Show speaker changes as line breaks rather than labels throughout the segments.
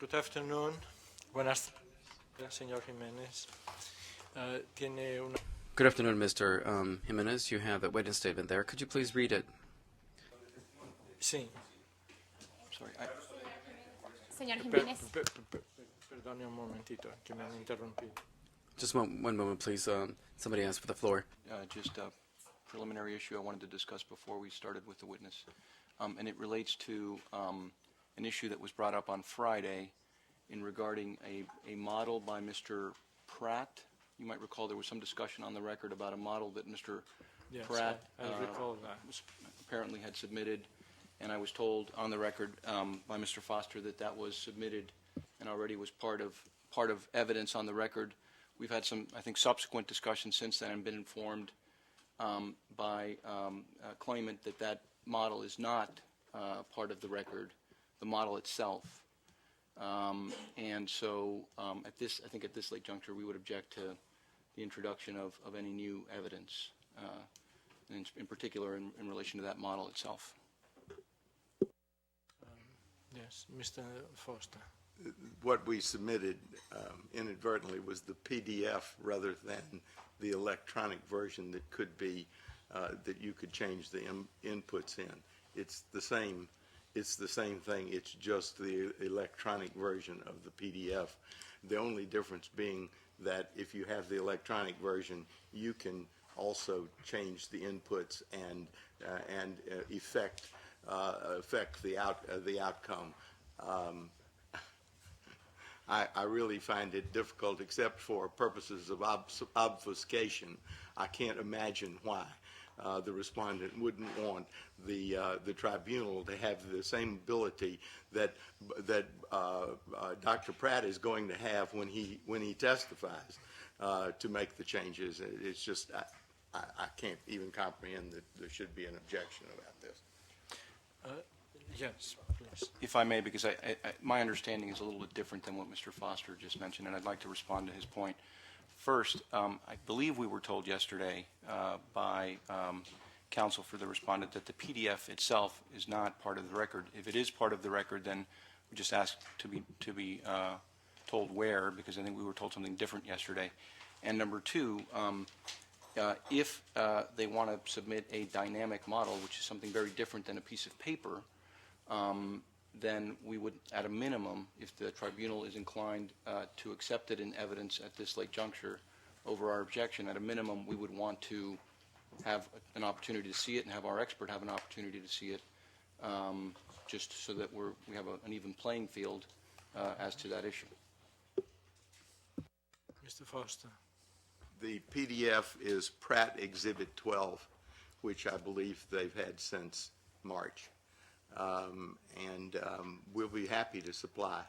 Good afternoon. Buenas tardes, señor Jiménez. Tiene una...
Good afternoon, Mr. Jimenez. You have a witness statement there. Could you please read it?
Sí.
Sorry.
Señor Jiménez.
Perdone un momentito, que me han interrumpido.
Just one moment, please. Somebody asked for the floor.
Just a preliminary issue I wanted to discuss before we started with the witness. And it relates to an issue that was brought up on Friday in regarding a model by Mr. Pratt. You might recall there was some discussion on the record about a model that Mr.
Yes,
Pratt
I recall that.
apparently had submitted, and I was told on the record by Mr. Foster that that was submitted and already was part of evidence on the record. We've had some, I think, subsequent discussions since then and been informed by a claimant that that model is not part of the record, the model itself. And so at this, I think at this late juncture, we would object to the introduction of any new evidence, in particular in relation to that model itself.
Yes, Mr. Foster.
What we submitted inadvertently was the PDF rather than the electronic version that could be that you could change the inputs in. It's the same thing. It's just the electronic version of the PDF. The only difference being that if you have the electronic version, you can also change the inputs and affect the outcome. I really find it difficult, except for purposes of obfuscation. I can't imagine why the respondent wouldn't want the tribunal to have the same ability that Dr. Pratt is going to have when he testifies to make the changes. It's just I can't even comprehend that there should be an objection about this.
Yes, please.
If I may, because my understanding is a little bit different than what Mr. Foster just mentioned, and I'd like to respond to his point. First, I believe we were told yesterday by counsel for the respondent that the PDF itself is not part of the record. If it is part of the record, then we just ask to be told where, because I think we were told something different yesterday. And number two, if they want to submit a dynamic model, which is something very different than a piece of paper, then we would, at a minimum, if the tribunal is inclined to accept it in evidence at this late juncture over our objection, at a minimum, we would want to have an opportunity to see it and have our expert have an opportunity to see it, just so that we have an even playing field as to that issue.
Mr. Foster.
The PDF is Pratt Exhibit 12, which I believe they've had since March. And we'll be happy to supply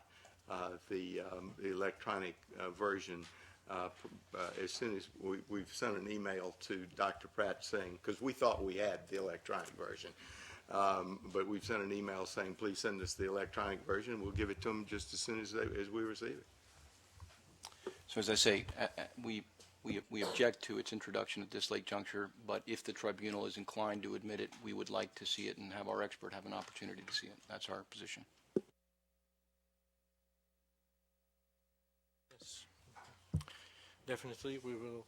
the electronic version as soon as we've sent an email to Dr. Pratt saying, because we thought we had the electronic version, but we've sent an email saying, please send us the electronic version. We'll give it to them just as soon as we receive it.
So as I say, we object to its introduction at this late juncture, but if the tribunal is inclined to admit it, we would like to see it and have our expert have an opportunity to see it. That's our position.
Yes. Definitely, we will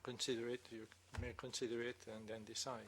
consider it. You may consider it and then decide.